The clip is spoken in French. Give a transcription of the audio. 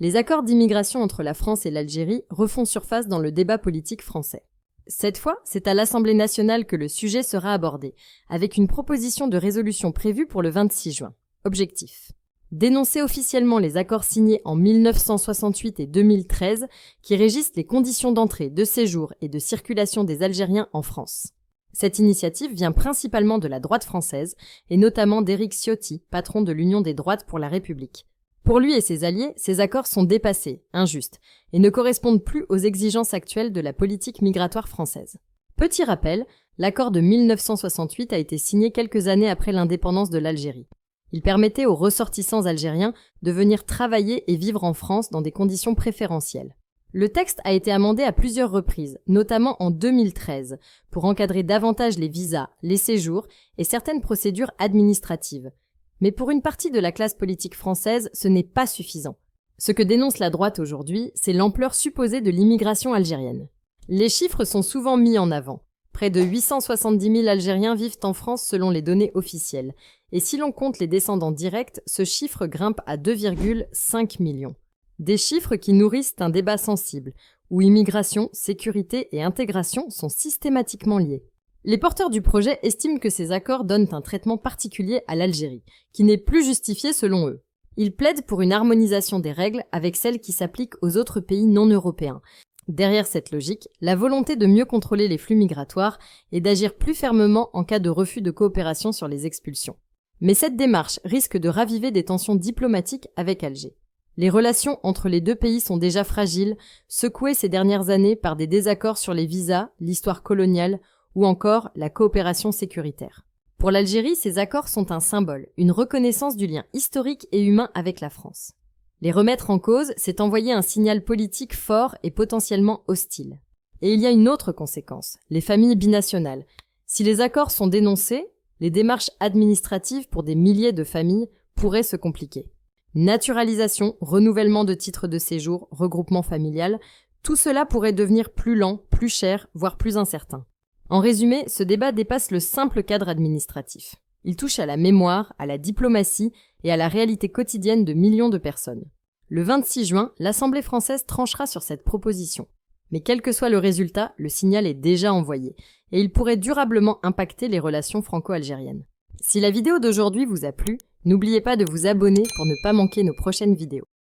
Les accords d'immigration entre la France et l'Algérie refont surface dans le débat politique français. Cette fois, c'est à l'Assemblée nationale que le sujet sera abordé, avec une proposition de résolution prévue pour le 26 juin. Objectif: dénoncer officiellement les accords signés en 1968 et 2013 qui régissent les conditions d'entrée, de séjour et de circulation des Algériens en France. Cette initiative vient principalement de la droite française, et notamment d'Éric Ciotti, patron de l'Union des droites pour la République. Pour lui et ses alliés, ces accords sont dépassés, injustes, et ne correspondent plus aux exigences actuelles de la politique migratoire française. Petit rappel, l'accord de 1968 a été signé quelques années après l'indépendance de l'Algérie. Il permettait aux ressortissants algériens de venir travailler et vivre en France dans des conditions préférentielles. Le texte a été amendé à plusieurs reprises, notamment en 2013, pour encadrer davantage les visas, les séjours et certaines procédures administratives. Mais pour une partie de la classe politique française, ce n'est pas suffisant. Ce que dénonce la droite aujourd'hui, c'est l'ampleur supposée de l'immigration algérienne. Les chiffres sont souvent mis en avant. Près de 870 000 Algériens vivent en France selon les données officielles. Et si l'on compte les descendants directs, ce chiffre grimpe à 2,5 millions. Des chiffres qui nourrissent un débat sensible, où immigration, sécurité et intégration sont systématiquement liés. Les porteurs du projet estiment que ces accords donnent un traitement particulier à l'Algérie, qui n'est plus justifié selon eux. Ils plaident pour une harmonisation des règles avec celles qui s'appliquent aux autres pays non européens. Derrière cette logique, la volonté de mieux contrôler les flux migratoires et d'agir plus fermement en cas de refus de coopération sur les expulsions. Mais cette démarche risque de raviver des tensions diplomatiques avec Alger. Les relations entre les deux pays sont déjà fragiles, secouées ces dernières années par des désaccords sur les visas, l'histoire coloniale ou encore la coopération sécuritaire. Pour l'Algérie, ces accords sont un symbole, une reconnaissance du lien historique et humain avec la France. Les remettre en cause, c'est envoyer un signal politique fort et potentiellement hostile. Et il y a une autre conséquence, les familles binationales. Si les accords sont dénoncés, les démarches administratives pour des milliers de familles pourraient se compliquer. Naturalisation, renouvellement de titres de séjour, regroupement familial, tout cela pourrait devenir plus lent, plus cher, voire plus incertain. En résumé, ce débat dépasse le simple cadre administratif. Il touche à la mémoire, à la diplomatie et à la réalité quotidienne de millions de personnes. Le 26 juin, l'Assemblée française tranchera sur cette proposition. Mais quel que soit le résultat, le signal est déjà envoyé, et il pourrait durablement impacter les relations franco-algériennes. Si la vidéo d'aujourd'hui vous a plu, n'oubliez pas de vous abonner pour ne pas manquer nos prochaines vidéos.